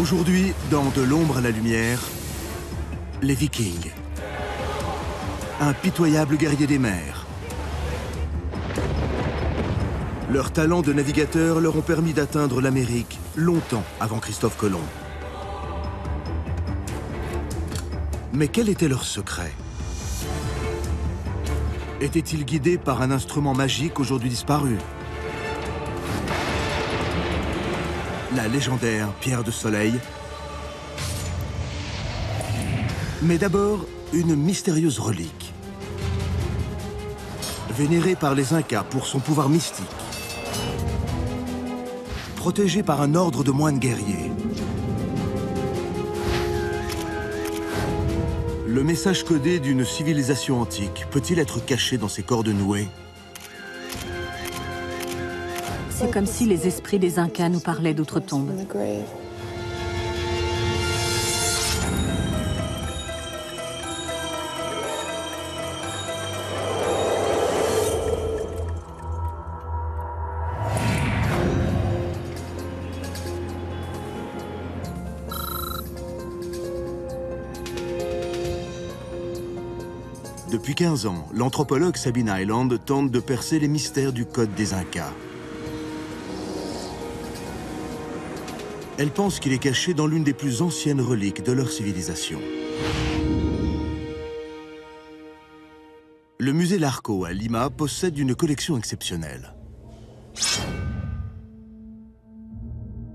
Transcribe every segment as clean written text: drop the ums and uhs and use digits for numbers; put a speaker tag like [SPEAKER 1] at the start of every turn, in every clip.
[SPEAKER 1] Aujourd'hui, dans De l'ombre à la lumière, les Vikings. Impitoyables guerriers des mers. Leurs talents de navigateurs leur ont permis d'atteindre l'Amérique longtemps avant Christophe Colomb. Mais quel était leur secret? Étaient-ils guidés par un instrument magique aujourd'hui disparu? La légendaire pierre de soleil. Mais d'abord, une mystérieuse relique. Vénérée par les Incas pour son pouvoir mystique. Protégée par un ordre de moines guerriers. Le message codé d'une civilisation antique peut-il être caché dans ces cordes nouées?
[SPEAKER 2] C'est comme si les esprits des Incas nous parlaient d'outre-tombe.
[SPEAKER 1] Depuis 15 ans, l'anthropologue Sabine Hyland tente de percer les mystères du code des Incas. Elle pense qu'il est caché dans l'une des plus anciennes reliques de leur civilisation. Le musée Larco à Lima possède une collection exceptionnelle.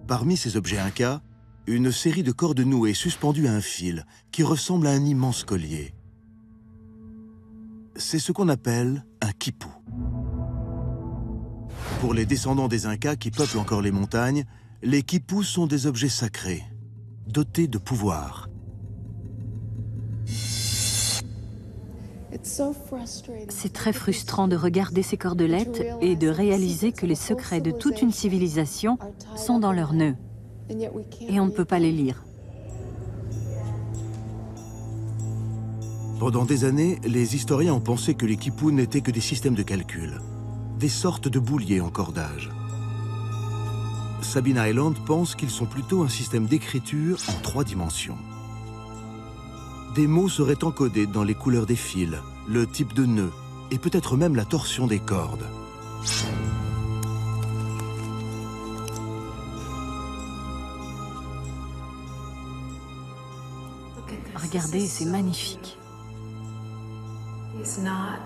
[SPEAKER 1] Parmi ces objets incas, une série de cordes nouées suspendues à un fil qui ressemble à un immense collier. C'est ce qu'on appelle un quipu. Pour les descendants des Incas qui peuplent encore les montagnes, les quipus sont des objets sacrés, dotés de pouvoir.
[SPEAKER 2] C'est très frustrant de regarder ces cordelettes et de réaliser que les secrets de toute une civilisation sont dans leurs nœuds. Et on ne peut pas les lire.
[SPEAKER 1] Pendant des années, les historiens ont pensé que les quipus n'étaient que des systèmes de calcul, des sortes de bouliers en cordage. Sabine Hyland pense qu'ils sont plutôt un système d'écriture en 3 dimensions. Des mots seraient encodés dans les couleurs des fils, le type de nœud et peut-être même la torsion des cordes.
[SPEAKER 2] Regardez, c'est magnifique.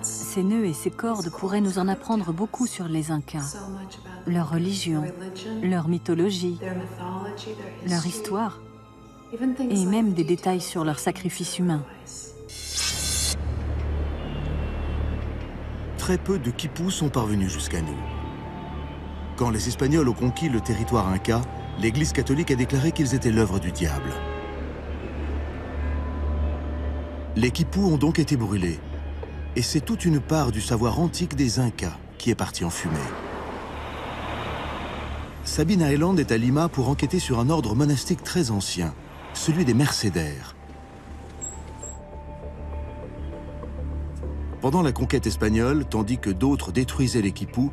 [SPEAKER 2] Ces nœuds et ces cordes pourraient nous en apprendre beaucoup sur les Incas, leur religion, leur mythologie, leur histoire, et même des détails sur leur sacrifice humain.
[SPEAKER 1] Très peu de quipus sont parvenus jusqu'à nous. Quand les Espagnols ont conquis le territoire inca, l'Église catholique a déclaré qu'ils étaient l'œuvre du diable. Les quipus ont donc été brûlés. Et c'est toute une part du savoir antique des Incas qui est partie en fumée. Sabine Hyland est à Lima pour enquêter sur un ordre monastique très ancien, celui des Mercédaires. Pendant la conquête espagnole, tandis que d'autres détruisaient les quipus,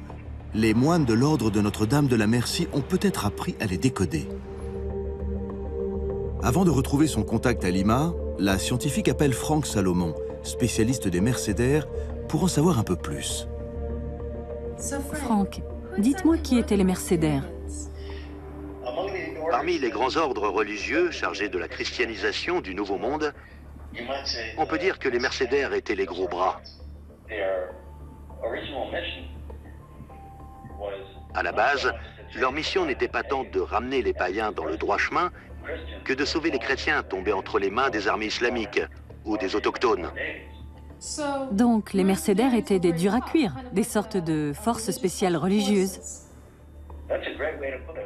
[SPEAKER 1] les moines de l'ordre de Notre-Dame de la Merci ont peut-être appris à les décoder. Avant de retrouver son contact à Lima, la scientifique appelle Franck Salomon, spécialiste des Mercédaires, pour en savoir un peu plus.
[SPEAKER 2] Franck, dites-moi qui étaient les Mercédaires.
[SPEAKER 3] Parmi les grands ordres religieux chargés de la christianisation du Nouveau Monde, on peut dire que les Mercédaires étaient les gros bras. À la base, leur mission n'était pas tant de ramener les païens dans le droit chemin que de sauver les chrétiens tombés entre les mains des armées islamiques ou des autochtones.
[SPEAKER 2] Donc, les Mercédaires étaient des durs à cuire, des sortes de forces spéciales religieuses.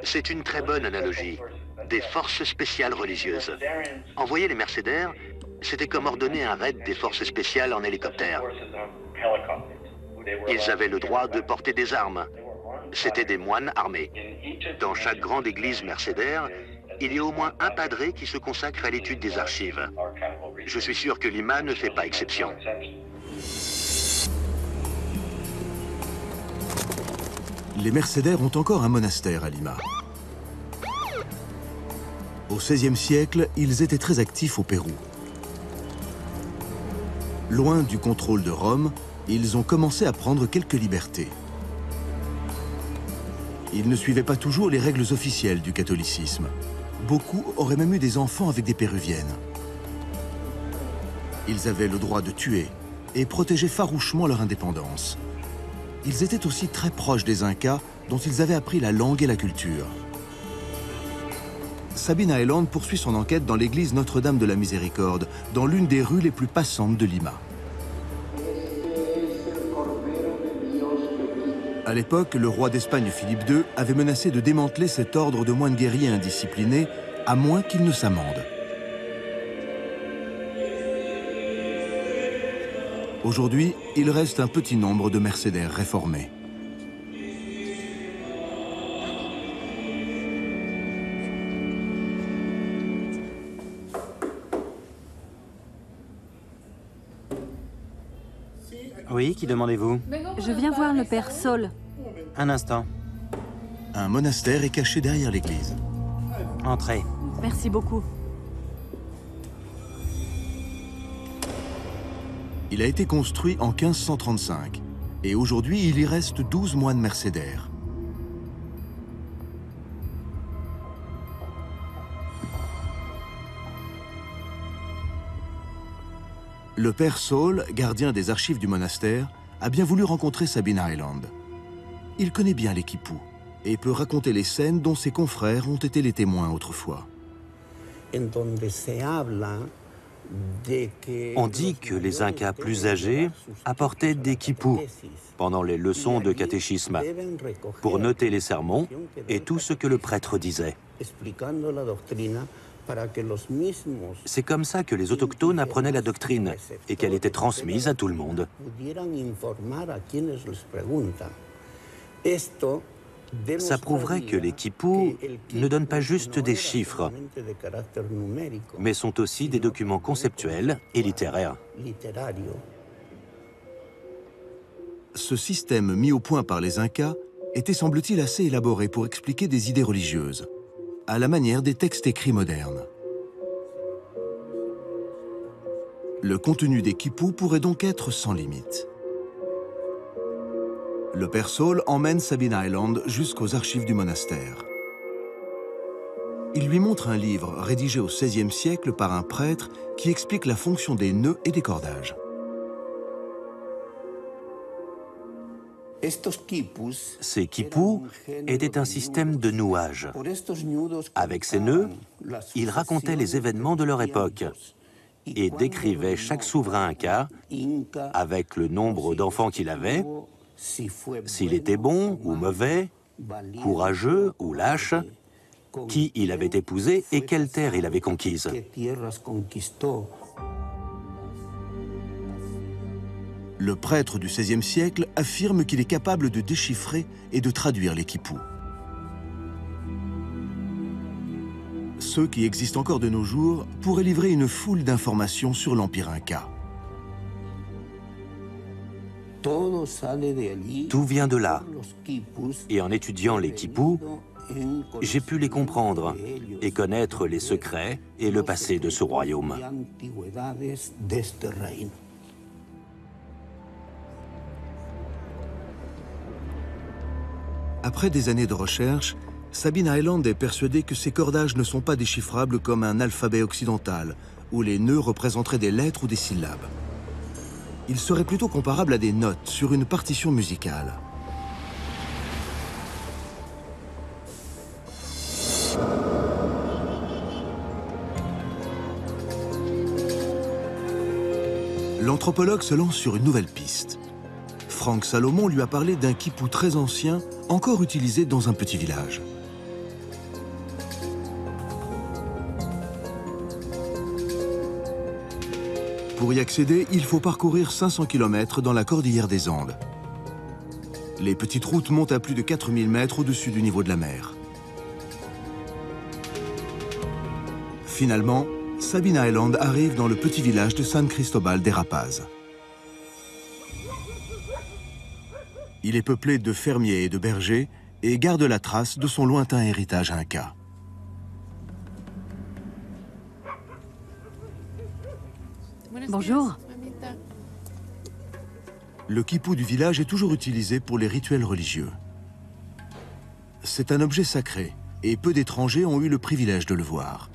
[SPEAKER 3] C'est une très bonne analogie. Des forces spéciales religieuses. Envoyer les Mercédaires, c'était comme ordonner un raid des forces spéciales en hélicoptère. Ils avaient le droit de porter des armes. C'étaient des moines armés. Dans chaque grande église mercédaire, il y a au moins un padré qui se consacre à l'étude des archives. Je suis sûr que Lima ne fait pas exception.
[SPEAKER 1] Les Mercédaires ont encore un monastère à Lima. Au XVIe siècle, ils étaient très actifs au Pérou. Loin du contrôle de Rome, ils ont commencé à prendre quelques libertés. Ils ne suivaient pas toujours les règles officielles du catholicisme. Beaucoup auraient même eu des enfants avec des péruviennes. Ils avaient le droit de tuer et protégeaient farouchement leur indépendance. Ils étaient aussi très proches des Incas, dont ils avaient appris la langue et la culture. Sabina Eland poursuit son enquête dans l'église Notre-Dame de la Miséricorde, dans l'une des rues les plus passantes de Lima. À l'époque, le roi d'Espagne Philippe II avait menacé de démanteler cet ordre de moines guerriers indisciplinés, à moins qu'il ne s'amende. Aujourd'hui, il reste un petit nombre de mercédaires réformés.
[SPEAKER 4] Oui, qui demandez-vous?
[SPEAKER 2] Je viens voir le père Sol.
[SPEAKER 4] Un instant.
[SPEAKER 1] Un monastère est caché derrière l'église.
[SPEAKER 4] Entrez.
[SPEAKER 2] Merci beaucoup.
[SPEAKER 1] Il a été construit en 1535 et aujourd'hui il y reste 12 moines mercédaires. Le père Saul, gardien des archives du monastère, a bien voulu rencontrer Sabina Eland. Il connaît bien les quipus et peut raconter les scènes dont ses confrères ont été les témoins autrefois.
[SPEAKER 4] On dit que les Incas plus âgés apportaient des quipus pendant les leçons de catéchisme pour noter les sermons et tout ce que le prêtre disait. C'est comme ça que les autochtones apprenaient la doctrine et qu'elle était transmise à tout le monde. Ça prouverait que les quipus ne donnent pas juste des chiffres, mais sont aussi des documents conceptuels et littéraires.
[SPEAKER 1] Ce système mis au point par les Incas était, semble-t-il, assez élaboré pour expliquer des idées religieuses, à la manière des textes écrits modernes. Le contenu des quipus pourrait donc être sans limite. Le père Saul emmène Sabina Eland jusqu'aux archives du monastère. Il lui montre un livre rédigé au XVIe siècle par un prêtre qui explique la fonction des nœuds et des cordages.
[SPEAKER 4] Ces quipus étaient un système de nouage. Avec ces nœuds, ils racontaient les événements de leur époque et décrivaient chaque souverain inca avec le nombre d'enfants qu'il avait, s'il était bon ou mauvais, courageux ou lâche, qui il avait épousé et quelle terre il avait conquise.
[SPEAKER 1] Le prêtre du XVIe siècle affirme qu'il est capable de déchiffrer et de traduire les quipus. Ceux qui existent encore de nos jours pourraient livrer une foule d'informations sur l'Empire Inca.
[SPEAKER 4] Tout vient de là. Et en étudiant les quipus, j'ai pu les comprendre et connaître les secrets et le passé de ce royaume.
[SPEAKER 1] Après des années de recherche, Sabina Eland est persuadée que ces cordages ne sont pas déchiffrables comme un alphabet occidental, où les nœuds représenteraient des lettres ou des syllabes. Ils seraient plutôt comparables à des notes sur une partition musicale. L'anthropologue se lance sur une nouvelle piste. Franck Salomon lui a parlé d'un quipu très ancien, encore utilisé dans un petit village. Pour y accéder, il faut parcourir 500 km dans la cordillère des Andes. Les petites routes montent à plus de 4000 mètres au-dessus du niveau de la mer. Finalement, Sabina Eland arrive dans le petit village de San Cristobal de Rapaz. Il est peuplé de fermiers et de bergers et garde la trace de son lointain héritage inca.
[SPEAKER 2] Bonjour.
[SPEAKER 1] Le quipu du village est toujours utilisé pour les rituels religieux. C'est un objet sacré, et peu d'étrangers ont eu le privilège de le voir.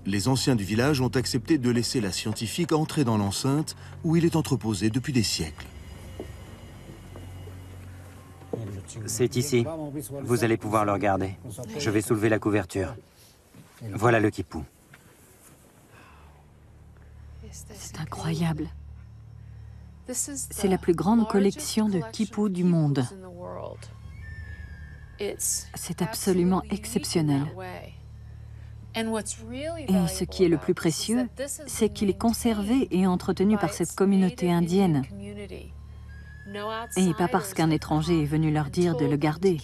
[SPEAKER 1] Les anciens du village ont accepté de laisser la scientifique entrer dans l'enceinte où il est entreposé depuis des siècles.
[SPEAKER 5] C'est ici. Vous allez pouvoir le regarder. Je vais soulever la couverture. Voilà le quipu.
[SPEAKER 2] C'est incroyable. C'est la plus grande collection de quipus du monde. C'est absolument exceptionnel. Et ce qui est le plus précieux, c'est qu'il est conservé et entretenu par cette communauté indienne. Et pas parce qu'un étranger est venu leur dire de le garder.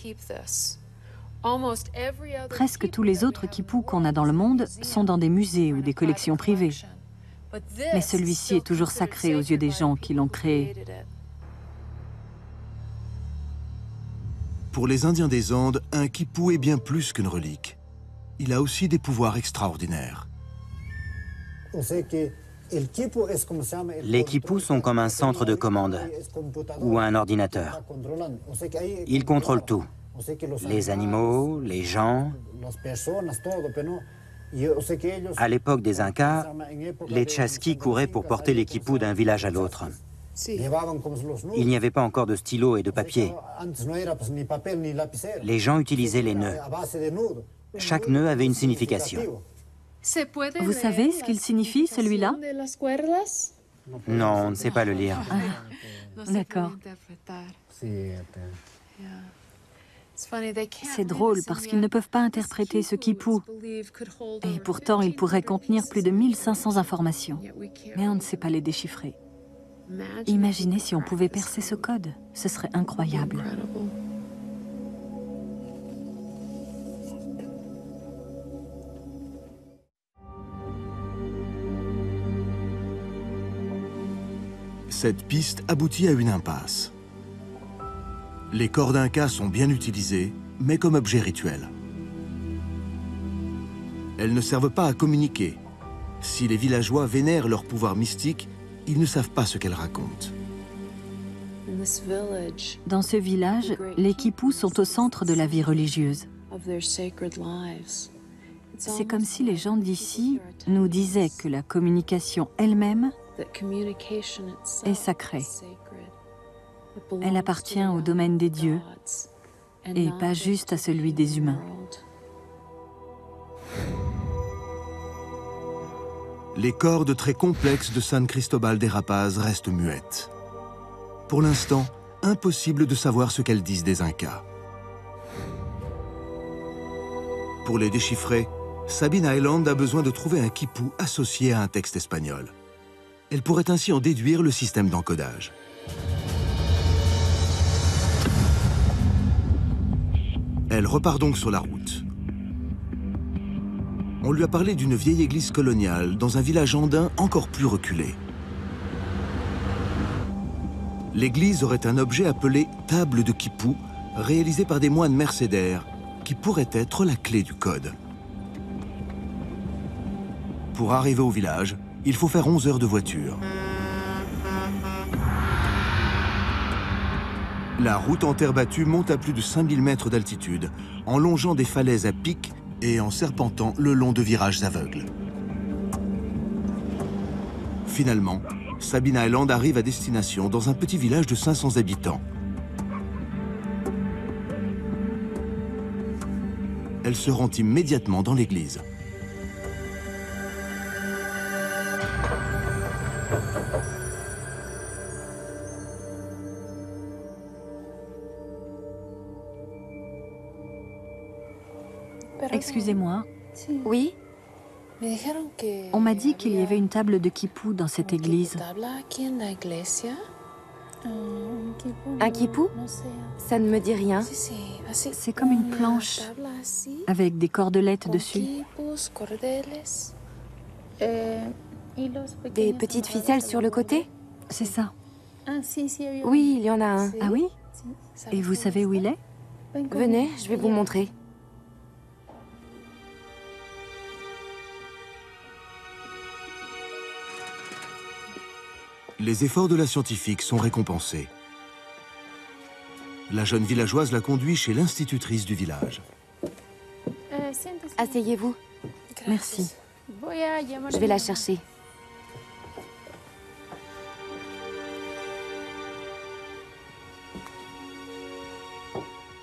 [SPEAKER 2] Presque tous les autres quipus qu'on a dans le monde sont dans des musées ou des collections privées. Mais celui-ci est toujours sacré aux yeux des gens qui l'ont créé.
[SPEAKER 1] Pour les Indiens des Andes, un quipu est bien plus qu'une relique. Il a aussi des pouvoirs extraordinaires.
[SPEAKER 5] Les quipus sont comme un centre de commande ou un ordinateur. Ils contrôlent tout. Les animaux, les gens. À l'époque des Incas, les Tchaskis couraient pour porter les quipus d'un village à l'autre. Il n'y avait pas encore de stylo et de papier. Les gens utilisaient les nœuds. Chaque nœud avait une signification.
[SPEAKER 2] Vous savez ce qu'il signifie, celui-là?
[SPEAKER 5] Non, on ne sait pas le lire.
[SPEAKER 2] D'accord. C'est drôle parce qu'ils ne peuvent pas interpréter ce quipu. Et pourtant, il pourrait contenir plus de 1500 informations. Mais on ne sait pas les déchiffrer. Imaginez si on pouvait percer ce code. Ce serait incroyable.
[SPEAKER 1] Cette piste aboutit à une impasse. Les cordes incas sont bien utilisées, mais comme objet rituel. Elles ne servent pas à communiquer. Si les villageois vénèrent leur pouvoir mystique, ils ne savent pas ce qu'elles racontent.
[SPEAKER 2] Dans ce village, les quipus sont au centre de la vie religieuse. C'est comme si les gens d'ici nous disaient que la communication elle-même est sacrée. Elle appartient au domaine des dieux et pas juste à celui des humains.
[SPEAKER 1] Les cordes très complexes de San Cristobal des Rapaz restent muettes. Pour l'instant, impossible de savoir ce qu'elles disent des Incas. Pour les déchiffrer, Sabine Island a besoin de trouver un quipu associé à un texte espagnol. Elle pourrait ainsi en déduire le système d'encodage. Elle repart donc sur la route. On lui a parlé d'une vieille église coloniale dans un village andin encore plus reculé. L'église aurait un objet appelé table de quipu, réalisé par des moines mercédaires, qui pourrait être la clé du code. Pour arriver au village, il faut faire 11 heures de voiture. La route en terre battue monte à plus de 5000 mètres d'altitude, en longeant des falaises à pic et en serpentant le long de virages aveugles. Finalement, Sabine Island arrive à destination dans un petit village de 500 habitants. Elle se rend immédiatement dans l'église.
[SPEAKER 2] Excusez-moi,
[SPEAKER 6] Oui,
[SPEAKER 2] on m'a dit qu'il y avait une table de quipu dans cette église.
[SPEAKER 6] un quipu? Ça ne me dit rien.
[SPEAKER 2] C'est comme une planche avec des cordelettes dessus.
[SPEAKER 6] Des petites ficelles sur le côté?
[SPEAKER 2] C'est ça.
[SPEAKER 6] Oui, il y en a un.
[SPEAKER 2] Ah oui? Et vous savez où il est?
[SPEAKER 6] Venez, je vais vous montrer.
[SPEAKER 1] Les efforts de la scientifique sont récompensés. La jeune villageoise la conduit chez l'institutrice du village.
[SPEAKER 6] Asseyez-vous.
[SPEAKER 2] Merci.
[SPEAKER 6] Je vais la chercher.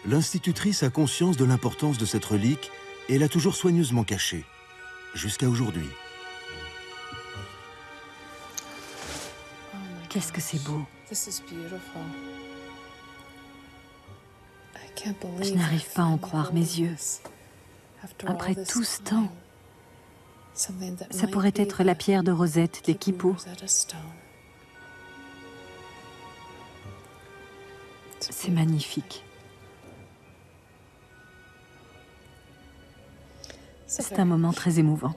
[SPEAKER 1] L'institutrice a conscience de l'importance de cette relique et l'a toujours soigneusement cachée, jusqu'à aujourd'hui.
[SPEAKER 2] Qu'est-ce que c'est beau. Je n'arrive pas à en croire mes yeux. Après tout ce temps, ça pourrait être la pierre de Rosette des Quipu. C'est magnifique. C'est un moment très émouvant.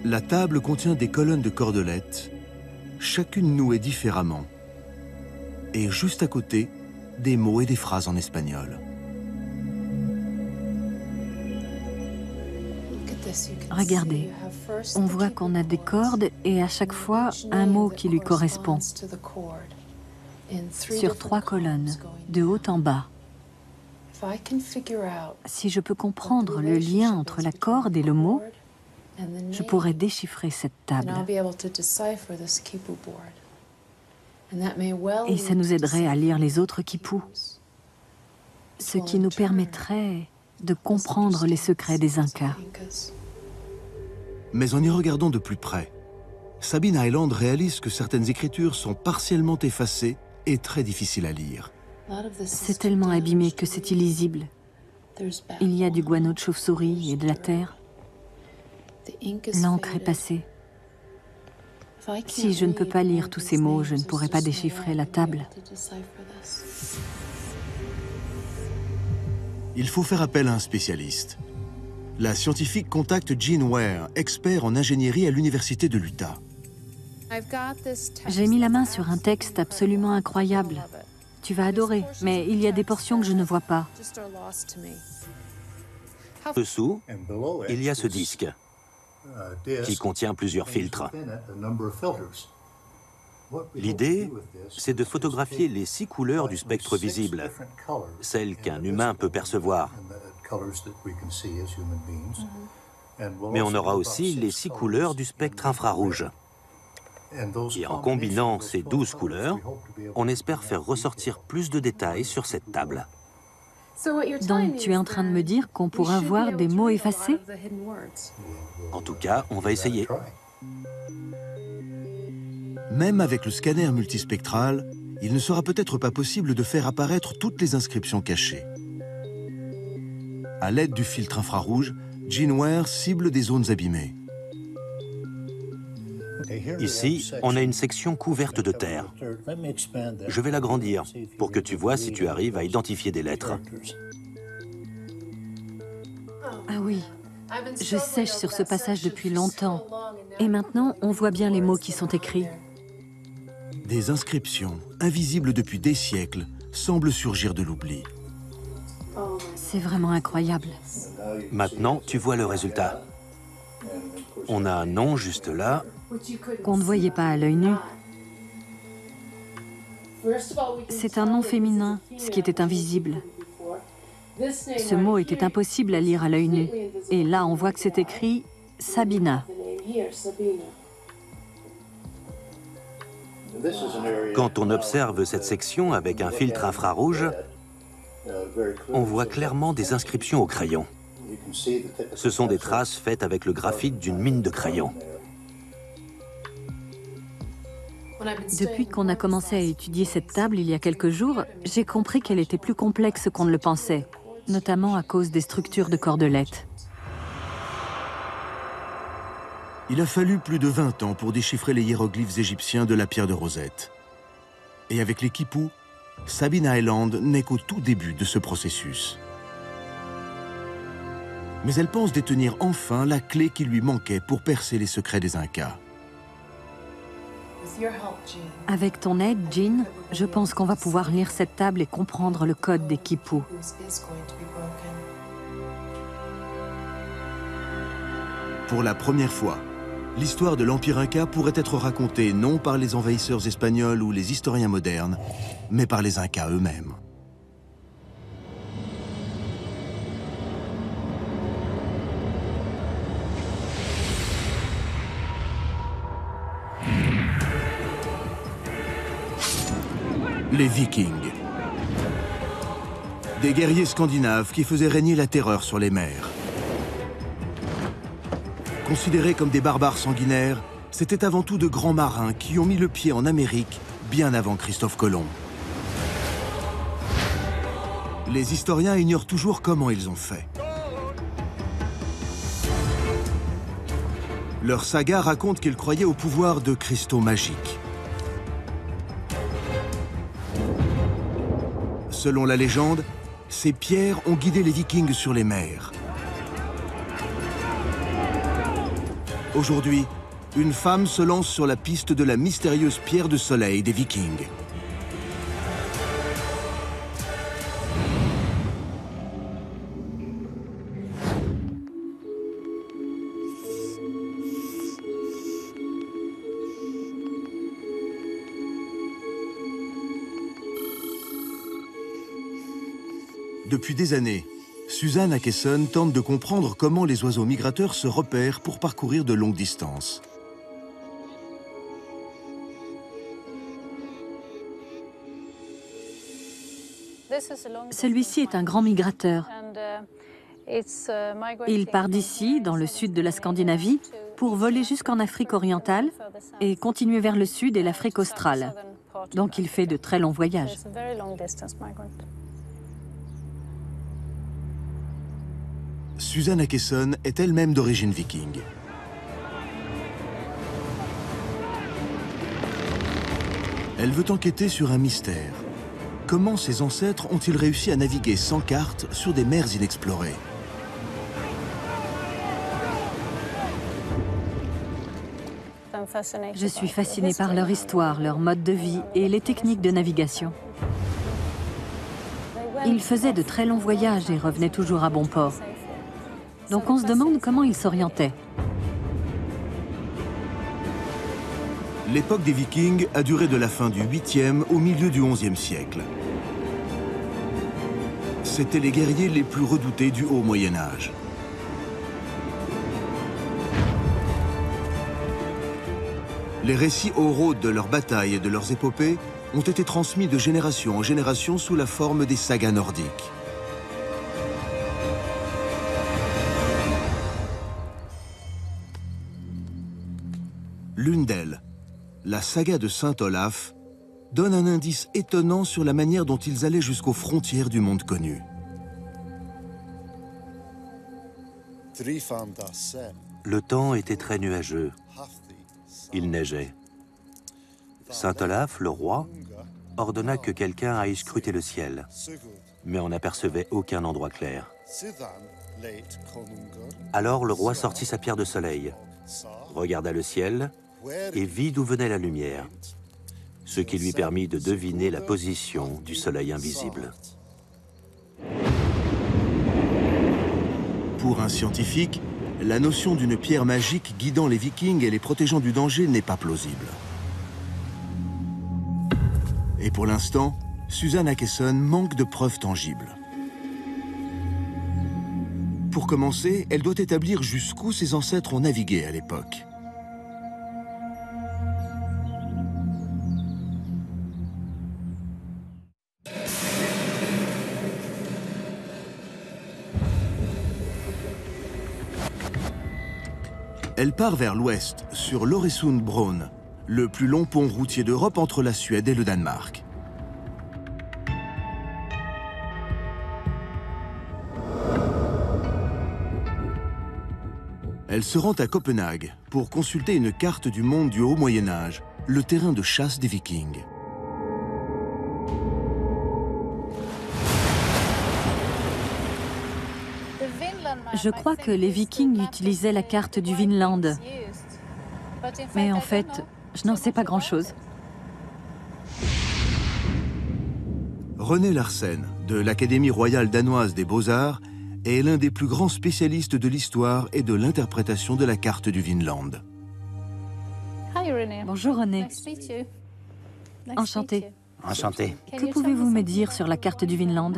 [SPEAKER 1] La table contient des colonnes de cordelettes, chacune nouée différemment. Et juste à côté, des mots et des phrases en espagnol.
[SPEAKER 2] Regardez, on voit qu'on a des cordes et à chaque fois un mot qui lui correspond. Sur 3 colonnes, de haut en bas. Si je peux comprendre le lien entre la corde et le mot, je pourrais déchiffrer cette table. Et ça nous aiderait à lire les autres Quipu, ce qui nous permettrait de comprendre les secrets des Incas.
[SPEAKER 1] Mais en y regardant de plus près, Sabine Highland réalise que certaines écritures sont partiellement effacées et très difficiles à lire.
[SPEAKER 2] C'est tellement abîmé que c'est illisible. Il y a du guano de chauve-souris et de la terre. L'encre est passée. Si je ne peux pas lire tous ces mots, je ne pourrai pas déchiffrer la table.
[SPEAKER 1] Il faut faire appel à un spécialiste. La scientifique contacte Jean Ware, expert en ingénierie à l'université de l'Utah.
[SPEAKER 2] J'ai mis la main sur un texte absolument incroyable. Tu vas adorer, mais il y a des portions que je ne vois pas.
[SPEAKER 4] Dessous, il y a ce disque qui contient plusieurs filtres. L'idée, c'est de photographier les 6 couleurs du spectre visible, celles qu'un humain peut percevoir. Mais on aura aussi les 6 couleurs du spectre infrarouge. Et en combinant ces 12 couleurs, on espère faire ressortir plus de détails sur cette table.
[SPEAKER 2] Donc tu es en train de me dire qu'on pourra voir des mots effacés?
[SPEAKER 4] En tout cas, on va essayer.
[SPEAKER 1] Même avec le scanner multispectral, il ne sera peut-être pas possible de faire apparaître toutes les inscriptions cachées. À l'aide du filtre infrarouge, Jean Ware cible des zones abîmées.
[SPEAKER 4] Ici, on a une section couverte de terre. Je vais l'agrandir pour que tu vois si tu arrives à identifier des lettres.
[SPEAKER 2] Ah oui, je sèche sur ce passage depuis longtemps. Et maintenant, on voit bien les mots qui sont écrits.
[SPEAKER 1] Des inscriptions, invisibles depuis des siècles, semblent surgir de l'oubli.
[SPEAKER 2] C'est vraiment incroyable.
[SPEAKER 4] Maintenant, tu vois le résultat. On a un nom juste là.
[SPEAKER 2] Qu'on ne voyait pas à l'œil nu. C'est un nom féminin, ce qui était invisible. Ce mot était impossible à lire à l'œil nu. Et là, on voit que c'est écrit Sabina.
[SPEAKER 4] Quand on observe cette section avec un filtre infrarouge, on voit clairement des inscriptions au crayon. Ce sont des traces faites avec le graphite d'une mine de crayon.
[SPEAKER 2] Depuis qu'on a commencé à étudier cette table il y a quelques jours, j'ai compris qu'elle était plus complexe qu'on ne le pensait, notamment à cause des structures de cordelettes.
[SPEAKER 1] Il a fallu plus de 20 ans pour déchiffrer les hiéroglyphes égyptiens de la pierre de Rosette. Et avec les Quipu, Sabine Highland n'est qu'au tout début de ce processus. Mais elle pense détenir enfin la clé qui lui manquait pour percer les secrets des Incas.
[SPEAKER 2] Avec ton aide, Jean, je pense qu'on va pouvoir lire cette table et comprendre le code des Quipu.
[SPEAKER 1] Pour la première fois, l'histoire de l'Empire Inca pourrait être racontée non par les envahisseurs espagnols ou les historiens modernes, mais par les Incas eux-mêmes. Les Vikings. Des guerriers scandinaves qui faisaient régner la terreur sur les mers. Considérés comme des barbares sanguinaires, c'étaient avant tout de grands marins qui ont mis le pied en Amérique bien avant Christophe Colomb. Les historiens ignorent toujours comment ils ont fait. Leur saga raconte qu'ils croyaient au pouvoir de cristaux magiques. Selon la légende, ces pierres ont guidé les Vikings sur les mers. Aujourd'hui, une femme se lance sur la piste de la mystérieuse pierre de soleil des Vikings. Depuis des années, Suzanne Akesson tente de comprendre comment les oiseaux migrateurs se repèrent pour parcourir de longues distances.
[SPEAKER 2] Celui-ci est un grand migrateur. Il part d'ici, dans le sud de la Scandinavie, pour voler jusqu'en Afrique orientale et continuer vers le sud et l'Afrique australe. Donc il fait de très longs voyages.
[SPEAKER 1] Suzanne Akesson est elle-même d'origine viking. Elle veut enquêter sur un mystère. Comment ses ancêtres ont-ils réussi à naviguer sans carte sur des mers inexplorées?
[SPEAKER 2] Je suis fascinée par leur histoire, leur mode de vie et les techniques de navigation. Ils faisaient de très longs voyages et revenaient toujours à bon port. Donc on se demande comment ils s'orientaient.
[SPEAKER 1] L'époque des Vikings a duré de la fin du 8e au milieu du 11e siècle. C'étaient les guerriers les plus redoutés du haut Moyen-Âge. Les récits oraux de leurs batailles et de leurs épopées ont été transmis de génération en génération sous la forme des sagas nordiques. L'une d'elles, la saga de Saint Olaf, donne un indice étonnant sur la manière dont ils allaient jusqu'aux frontières du monde connu.
[SPEAKER 4] Le temps était très nuageux. Il neigeait. Saint Olaf, le roi, ordonna que quelqu'un aille scruter le ciel, mais on n'apercevait aucun endroit clair. Alors le roi sortit sa pierre de soleil, regarda le ciel et vit d'où venait la lumière, ce qui lui permit de deviner la position du soleil invisible.
[SPEAKER 1] Pour un scientifique, la notion d'une pierre magique guidant les Vikings et les protégeant du danger n'est pas plausible. Et pour l'instant, Suzanne Akesson manque de preuves tangibles. Pour commencer, elle doit établir jusqu'où ses ancêtres ont navigué à l'époque. Elle part vers l'ouest, sur l'Øresund-bron, le plus long pont routier d'Europe entre la Suède et le Danemark. Elle se rend à Copenhague pour consulter une carte du monde du Haut Moyen-Âge, le terrain de chasse des Vikings.
[SPEAKER 2] Je crois que les Vikings utilisaient la carte du Vinland. Mais en fait, je n'en sais pas grand-chose.
[SPEAKER 1] René Larsen, de l'Académie royale danoise des beaux-arts, est l'un des plus grands spécialistes de l'histoire et de l'interprétation de la carte du Vinland.
[SPEAKER 2] Bonjour René. Enchantée.
[SPEAKER 5] Enchanté.
[SPEAKER 2] Que pouvez-vous me dire sur la carte du Vinland?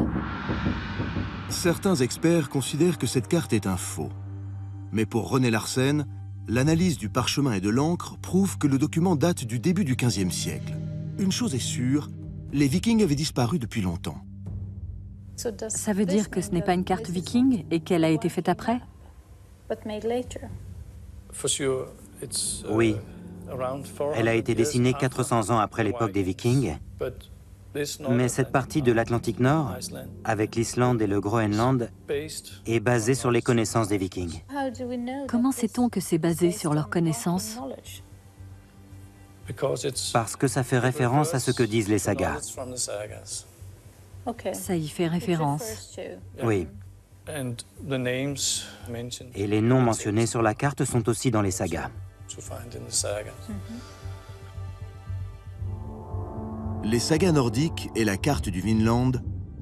[SPEAKER 1] Certains experts considèrent que cette carte est un faux. Mais pour René Larsen, l'analyse du parchemin et de l'encre prouve que le document date du début du XVe siècle. Une chose est sûre, les Vikings avaient disparu depuis longtemps.
[SPEAKER 2] Ça veut dire que ce n'est pas une carte viking et qu'elle a été faite après?
[SPEAKER 5] Oui. Elle a été dessinée 400 ans après l'époque des Vikings, mais cette partie de l'Atlantique Nord, avec l'Islande et le Groenland, est basée sur les connaissances des Vikings.
[SPEAKER 2] Comment sait-on que c'est basé sur leurs connaissances?
[SPEAKER 5] Parce que ça fait référence à ce que disent les sagas.
[SPEAKER 2] Ça y fait référence.
[SPEAKER 5] Oui. Et les noms mentionnés sur la carte sont aussi dans les sagas.
[SPEAKER 1] Les sagas nordiques et la carte du Vinland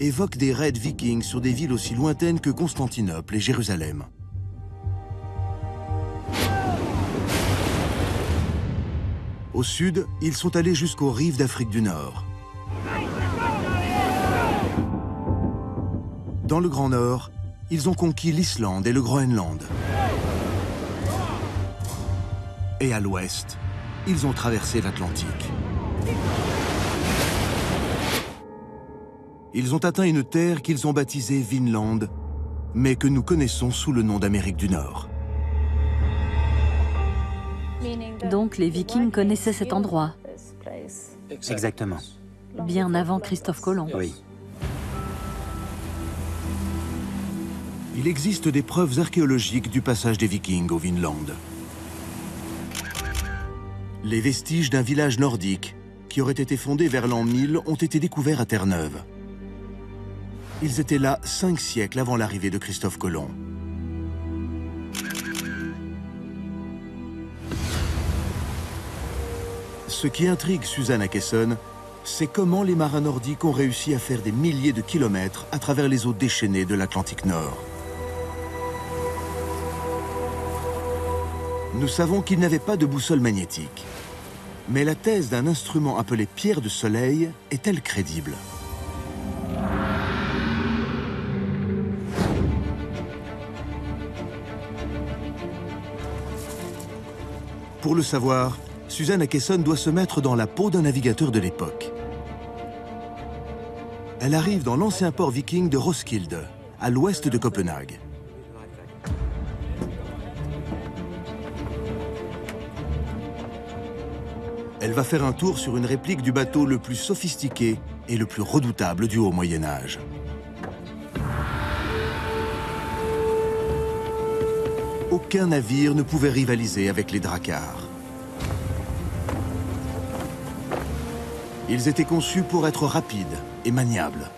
[SPEAKER 1] évoquent des raids vikings sur des villes aussi lointaines que Constantinople et Jérusalem. Au sud, ils sont allés jusqu'aux rives d'Afrique du Nord. Dans le Grand Nord, ils ont conquis l'Islande et le Groenland. Et à l'ouest, ils ont traversé l'Atlantique. Ils ont atteint une terre qu'ils ont baptisée Vinland, mais que nous connaissons sous le nom d'Amérique du Nord.
[SPEAKER 2] Donc les Vikings connaissaient cet endroit,
[SPEAKER 5] Exactement.
[SPEAKER 2] bien avant Christophe Colomb.
[SPEAKER 5] Oui.
[SPEAKER 1] Il existe des preuves archéologiques du passage des Vikings au Vinland. Les vestiges d'un village nordique qui aurait été fondé vers l'an 1000 ont été découverts à Terre-Neuve. Ils étaient là 5 siècles avant l'arrivée de Christophe Colomb. Ce qui intrigue Susanne Akesson, c'est comment les marins nordiques ont réussi à faire des milliers de kilomètres à travers les eaux déchaînées de l'Atlantique Nord. Nous savons qu'ils n'avaient pas de boussole magnétique. Mais la thèse d'un instrument appelé pierre de soleil est-elle crédible? Pour le savoir, Susanne Akesson doit se mettre dans la peau d'un navigateur de l'époque. Elle arrive dans l'ancien port viking de Roskilde, à l'ouest de Copenhague. Elle va faire un tour sur une réplique du bateau le plus sophistiqué et le plus redoutable du Haut Moyen-Âge. Aucun navire ne pouvait rivaliser avec les dracars. Ils étaient conçus pour être rapides et maniables.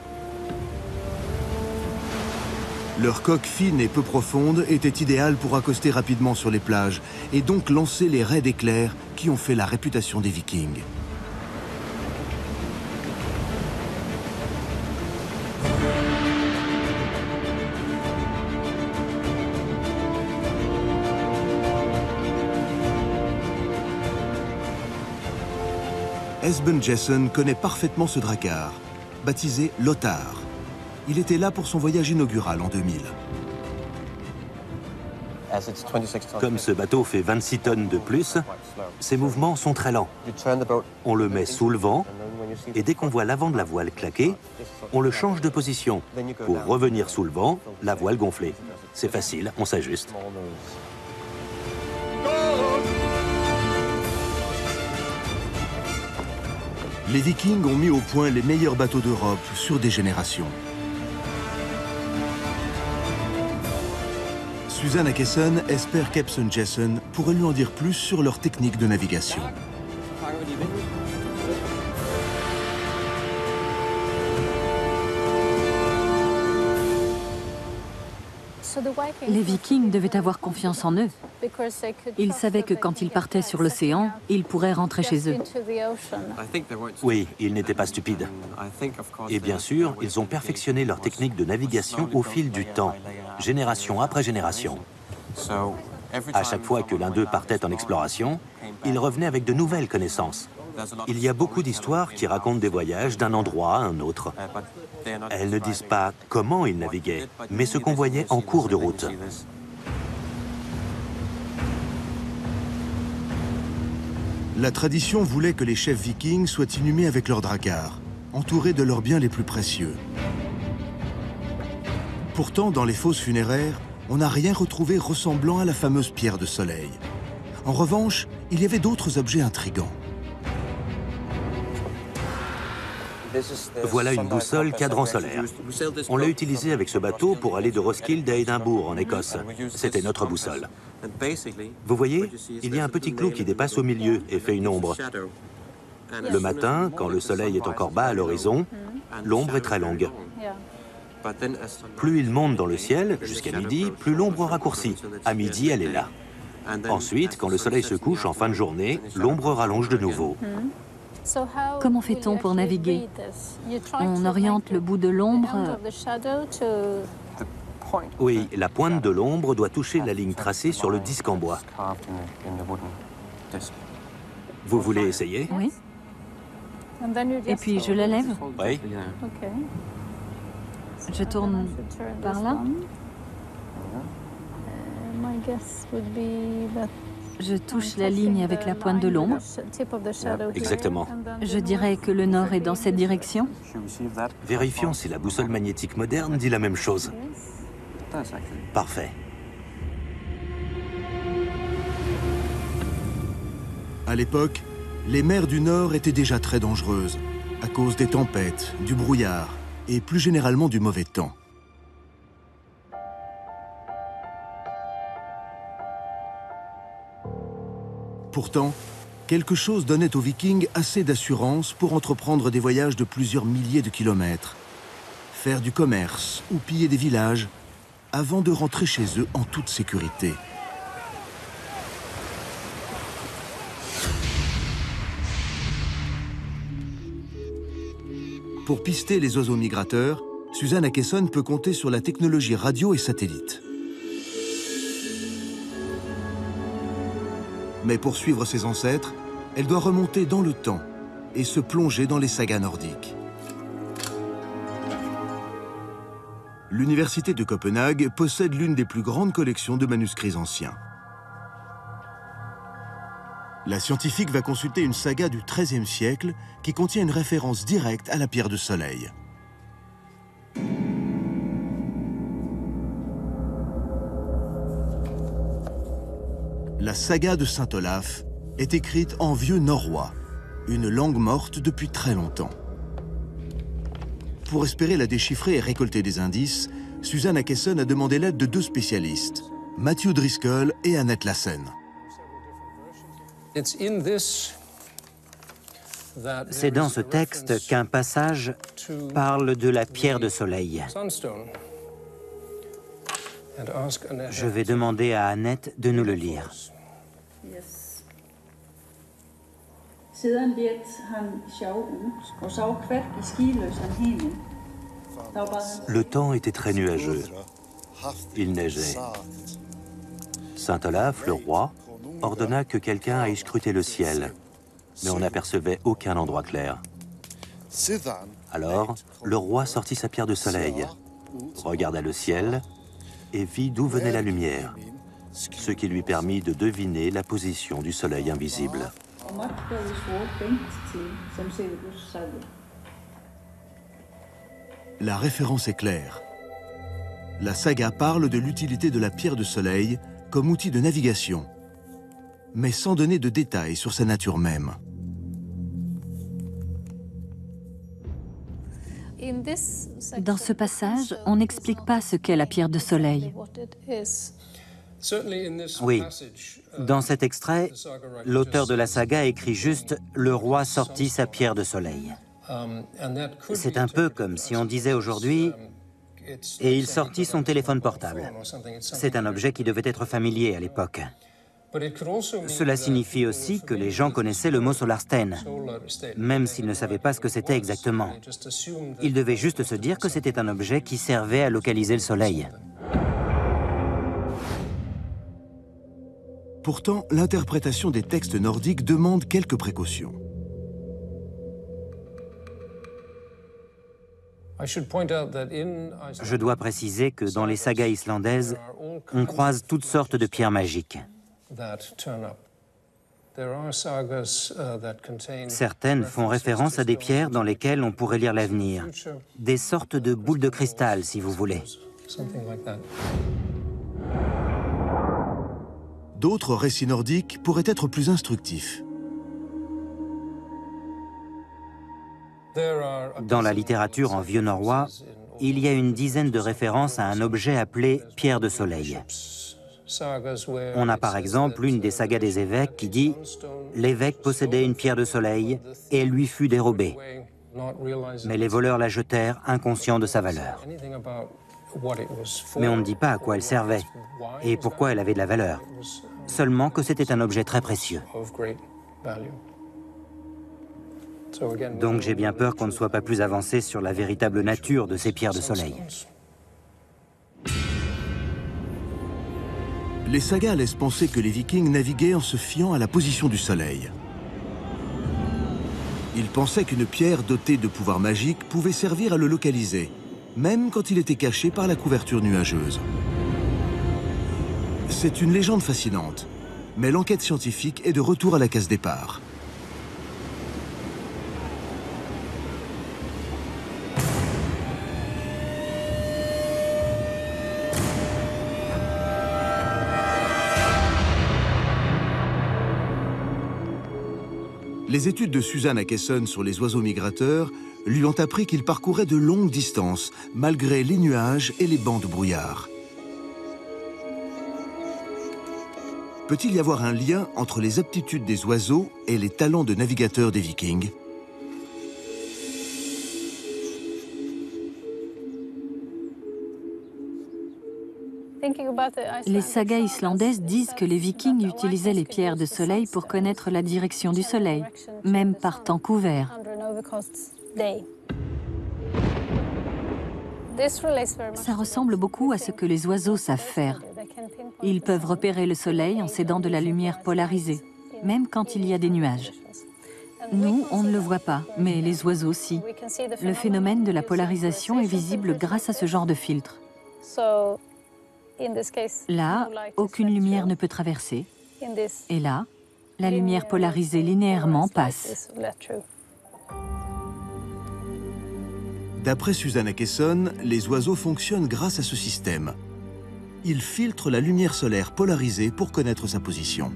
[SPEAKER 1] Leur coque fine et peu profonde était idéale pour accoster rapidement sur les plages et donc lancer les raids d'éclairs qui ont fait la réputation des Vikings. Esben Jessen connaît parfaitement ce drakkar, baptisé Lothar. Il était là pour son voyage inaugural en 2000.
[SPEAKER 4] Comme ce bateau fait 26 tonnes de plus, ses mouvements sont très lents. On le met sous le vent, et dès qu'on voit l'avant de la voile claquer, on le change de position pour revenir sous le vent, la voile gonflée. C'est facile, on s'ajuste.
[SPEAKER 1] Les Vikings ont mis au point les meilleurs bateaux d'Europe sur des générations. Susanne Akesson espère qu'Esben Jessen pourrait lui en dire plus sur leur technique de navigation.
[SPEAKER 2] Les Vikings devaient avoir confiance en eux. Ils savaient que quand ils partaient sur l'océan, ils pourraient rentrer chez eux.
[SPEAKER 4] Oui, ils n'étaient pas stupides. Et bien sûr, ils ont perfectionné leur technique de navigation au fil du temps, génération après génération. À chaque fois que l'un d'eux partait en exploration, il revenait avec de nouvelles connaissances. Il y a beaucoup d'histoires qui racontent des voyages d'un endroit à un autre. Elles ne disent pas comment ils naviguaient, mais ce qu'on voyait en cours de route.
[SPEAKER 1] La tradition voulait que les chefs vikings soient inhumés avec leurs dracars, entourés de leurs biens les plus précieux. Pourtant, dans les fosses funéraires, on n'a rien retrouvé ressemblant à la fameuse pierre de soleil. En revanche, il y avait d'autres objets intrigants.
[SPEAKER 4] Voilà une boussole cadran solaire. On l'a utilisée avec ce bateau pour aller de Roskilde à Édimbourg, en Écosse. C'était notre boussole. Vous voyez, il y a un petit clou qui dépasse au milieu et fait une ombre. Le matin, quand le soleil est encore bas à l'horizon, l'ombre est très longue. Plus il monte dans le ciel, jusqu'à midi, plus l'ombre raccourcit. À midi, elle est là. Ensuite, quand le soleil se couche en fin de journée, l'ombre rallonge de nouveau.
[SPEAKER 2] Comment fait-on pour naviguer? On oriente le bout de l'ombre.
[SPEAKER 4] Oui, la pointe de l'ombre doit toucher la ligne tracée sur le disque en bois. Vous voulez essayer?
[SPEAKER 2] Oui. Et puis je la lève.
[SPEAKER 4] Oui.
[SPEAKER 2] Je tourne par là. Je touche la ligne avec la pointe de l'ombre.
[SPEAKER 4] Exactement.
[SPEAKER 2] Je dirais que le nord est dans cette direction.
[SPEAKER 4] Vérifions si la boussole magnétique moderne dit la même chose. Parfait.
[SPEAKER 1] À l'époque, les mers du Nord étaient déjà très dangereuses, à cause des tempêtes, du brouillard et plus généralement du mauvais temps. Pourtant, quelque chose donnait aux Vikings assez d'assurance pour entreprendre des voyages de plusieurs milliers de kilomètres, faire du commerce ou piller des villages, avant de rentrer chez eux en toute sécurité. Pour pister les oiseaux migrateurs, Susan Akeson peut compter sur la technologie radio et satellite. Mais pour suivre ses ancêtres, elle doit remonter dans le temps et se plonger dans les sagas nordiques. L'université de Copenhague possède l'une des plus grandes collections de manuscrits anciens. La scientifique va consulter une saga du XIIIe siècle qui contient une référence directe à la pierre de soleil. La saga de Saint Olaf est écrite en vieux norrois, une langue morte depuis très longtemps. Pour espérer la déchiffrer et récolter des indices, Susan Akeson a demandé l'aide de deux spécialistes, Matthew Driscoll et Annette Lassen.
[SPEAKER 5] C'est dans ce texte qu'un passage parle de la pierre de soleil. Je vais demander à Annette de nous le lire.
[SPEAKER 4] Le temps était très nuageux. Il neigeait. Saint Olaf, le roi, ordonna que quelqu'un aille scruter le ciel, mais on n'apercevait aucun endroit clair. Alors, le roi sortit sa pierre de soleil, regarda le ciel et vit d'où venait la lumière, ce qui lui permit de deviner la position du soleil invisible.
[SPEAKER 1] La référence est claire. La saga parle de l'utilité de la pierre de soleil comme outil de navigation, mais sans donner de détails sur sa nature même.
[SPEAKER 2] Dans ce passage, on n'explique pas ce qu'est la pierre de soleil.
[SPEAKER 5] Oui, dans cet extrait, l'auteur de la saga écrit juste « Le roi sortit sa pierre de soleil ». C'est un peu comme si on disait aujourd'hui et il sortit son téléphone portable. C'est un objet qui devait être familier à l'époque. Cela signifie aussi que les gens connaissaient le mot Solarstern, même s'ils ne savaient pas ce que c'était exactement. Ils devaient juste se dire que c'était un objet qui servait à localiser le Soleil.
[SPEAKER 1] Pourtant, l'interprétation des textes nordiques demande quelques précautions.
[SPEAKER 5] Je dois préciser que dans les sagas islandaises, on croise toutes sortes de pierres magiques. Certaines font référence à des pierres dans lesquelles on pourrait lire l'avenir. Des sortes de boules de cristal, si vous voulez.
[SPEAKER 1] D'autres récits nordiques pourraient être plus instructifs.
[SPEAKER 5] Dans la littérature en vieux norrois, il y a une dizaine de références à un objet appelé pierre de soleil. On a par exemple une des sagas des évêques qui dit « L'évêque possédait une pierre de soleil et elle lui fut dérobée. Mais les voleurs la jetèrent inconscients de sa valeur. » Mais on ne dit pas à quoi elle servait et pourquoi elle avait de la valeur. Seulement que c'était un objet très précieux. Donc j'ai bien peur qu'on ne soit pas plus avancé sur la véritable nature de ces pierres de soleil.
[SPEAKER 1] Les sagas laissent penser que les Vikings naviguaient en se fiant à la position du soleil. Ils pensaient qu'une pierre dotée de pouvoirs magiques pouvait servir à le localiser, même quand il était caché par la couverture nuageuse. C'est une légende fascinante, mais l'enquête scientifique est de retour à la case départ. Les études de Susan Akeson sur les oiseaux migrateurs lui ont appris qu'ils parcouraient de longues distances, malgré les nuages et les bancs de brouillard. Peut-il y avoir un lien entre les aptitudes des oiseaux et les talents de navigateurs des Vikings ?
[SPEAKER 2] Les sagas islandaises disent que les Vikings utilisaient les pierres de soleil pour connaître la direction du soleil, même par temps couvert. Ça ressemble beaucoup à ce que les oiseaux savent faire. Ils peuvent repérer le soleil en s'aidant de la lumière polarisée, même quand il y a des nuages. Nous, on ne le voit pas, mais les oiseaux aussi. Le phénomène de la polarisation est visible grâce à ce genre de filtre. Là, aucune lumière ne peut traverser. Et là, la lumière polarisée linéairement passe.
[SPEAKER 1] D'après Susan Akeson, les oiseaux fonctionnent grâce à ce système. Ils filtrent la lumière solaire polarisée pour connaître sa position.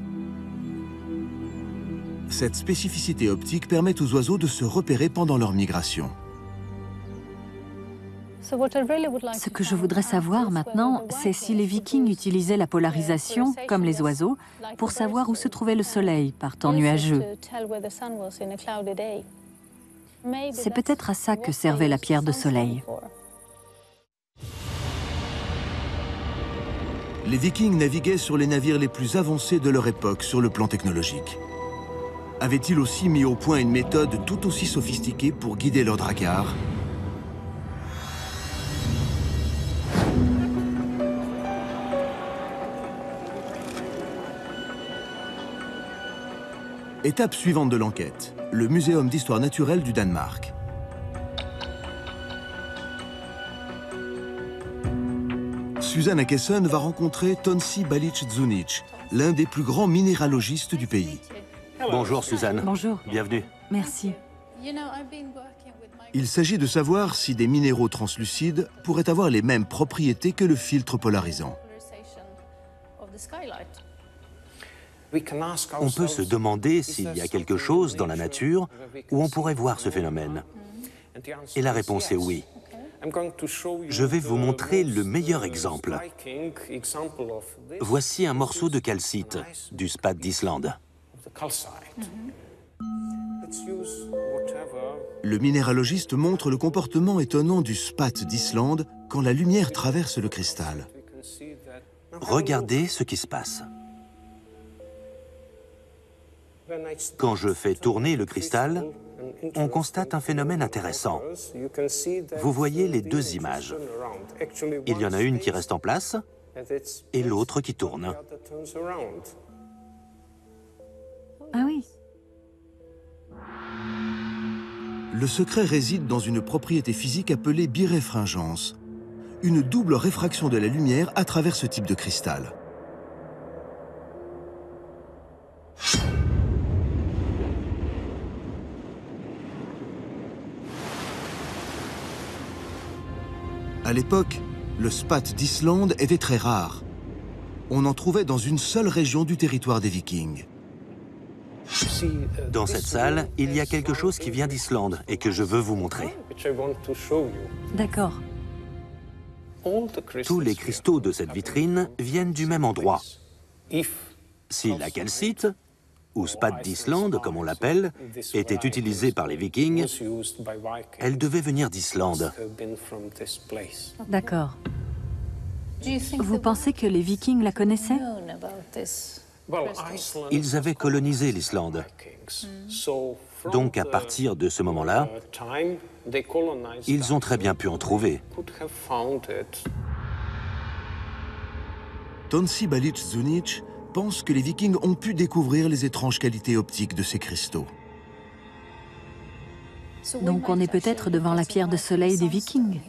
[SPEAKER 1] Cette spécificité optique permet aux oiseaux de se repérer pendant leur migration.
[SPEAKER 2] Ce que je voudrais savoir maintenant, c'est si les Vikings utilisaient la polarisation, comme les oiseaux, pour savoir où se trouvait le soleil par temps nuageux. C'est peut-être à ça que servait la pierre de soleil.
[SPEAKER 1] Les Vikings naviguaient sur les navires les plus avancés de leur époque sur le plan technologique. Avaient-ils aussi mis au point une méthode tout aussi sophistiquée pour guider leurs dragars ? Étape suivante de l'enquête, le Muséum d'histoire naturelle du Danemark. Susan Akeson va rencontrer Tonsi Balic-Zunic, l'un des plus grands minéralogistes du pays.
[SPEAKER 4] Bonjour Suzanne.
[SPEAKER 2] Bonjour.
[SPEAKER 4] Bienvenue.
[SPEAKER 2] Merci.
[SPEAKER 1] Il s'agit de savoir si des minéraux translucides pourraient avoir les mêmes propriétés que le filtre polarisant.
[SPEAKER 4] On peut se demander s'il y a quelque chose dans la nature où on pourrait voir ce phénomène. Et la réponse est oui. Je vais vous montrer le meilleur exemple. Voici un morceau de calcite du spat d'Islande.
[SPEAKER 1] Le minéralogiste montre le comportement étonnant du spat d'Islande quand la lumière traverse le cristal.
[SPEAKER 4] Regardez ce qui se passe. Quand je fais tourner le cristal, on constate un phénomène intéressant. Vous voyez les deux images. Il y en a une qui reste en place et l'autre qui tourne.
[SPEAKER 2] Ah oui.
[SPEAKER 1] Le secret réside dans une propriété physique appelée biréfringence, une double réfraction de la lumière à travers ce type de cristal. À l'époque, le spat d'Islande était très rare. On en trouvait dans une seule région du territoire des Vikings.
[SPEAKER 4] Dans cette salle, il y a quelque chose qui vient d'Islande et que je veux vous montrer.
[SPEAKER 2] D'accord.
[SPEAKER 4] Tous les cristaux de cette vitrine viennent du même endroit. Si la calcite, ou spat d'Islande comme on l'appelle, était utilisée par les Vikings, elle devait venir d'Islande.
[SPEAKER 2] D'accord. Vous pensez que les Vikings la connaissaient?
[SPEAKER 4] Ils avaient colonisé l'Islande. Donc à partir de ce moment-là, ils ont très bien pu en trouver.
[SPEAKER 1] Tonsi Balic Zunic pense que les Vikings ont pu découvrir les étranges qualités optiques de ces cristaux.
[SPEAKER 2] Donc on est peut-être devant la pierre de soleil des Vikings.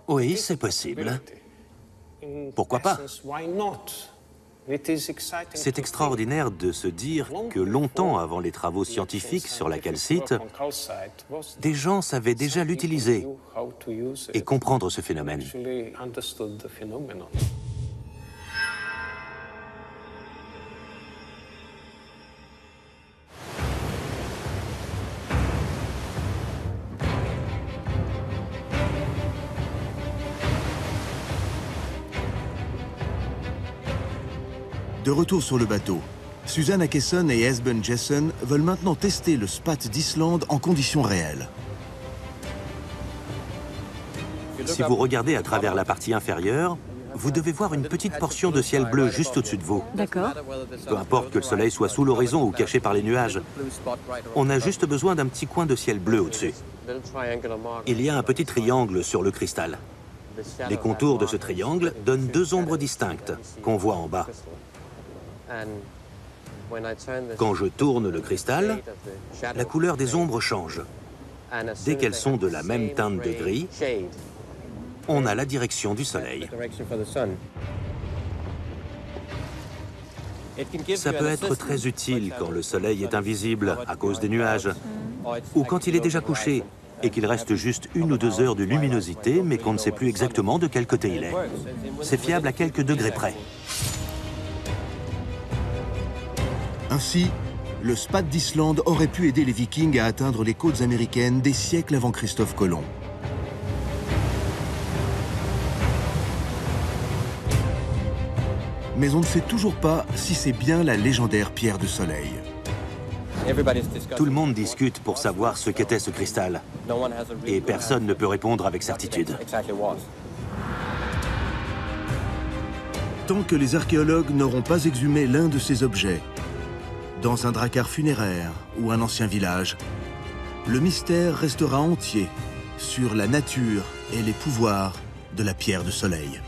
[SPEAKER 4] Oui, c'est possible. Pourquoi pas? C'est extraordinaire de se dire que longtemps avant les travaux scientifiques sur la calcite, des gens savaient déjà l'utiliser et comprendre ce phénomène.
[SPEAKER 1] De retour sur le bateau, Suzanne Akesson et Esben Jessen veulent maintenant tester le spat d'Islande en conditions réelles.
[SPEAKER 4] Si vous regardez à travers la partie inférieure, vous devez voir une petite portion de ciel bleu juste au-dessus de vous.
[SPEAKER 2] D'accord.
[SPEAKER 4] Peu importe que le soleil soit sous l'horizon ou caché par les nuages, on a juste besoin d'un petit coin de ciel bleu au-dessus. Il y a un petit triangle sur le cristal. Les contours de ce triangle donnent deux ombres distinctes qu'on voit en bas. Quand je tourne le cristal, la couleur des ombres change. Dès qu'elles sont de la même teinte de gris, on a la direction du soleil. Ça peut être très utile quand le soleil est invisible à cause des nuages, ou quand il est déjà couché et qu'il reste juste 1 ou 2 heures de luminosité, mais qu'on ne sait plus exactement de quel côté il est. C'est fiable à quelques degrés près.
[SPEAKER 1] Ainsi, le spat d'Islande aurait pu aider les Vikings à atteindre les côtes américaines des siècles avant Christophe Colomb. Mais on ne sait toujours pas si c'est bien la légendaire pierre de soleil.
[SPEAKER 4] Tout le monde discute pour savoir ce qu'était ce cristal. Et personne ne peut répondre avec certitude.
[SPEAKER 1] Tant que les archéologues n'auront pas exhumé l'un de ces objets, dans un drakkar funéraire ou un ancien village, le mystère restera entier sur la nature et les pouvoirs de la pierre de soleil.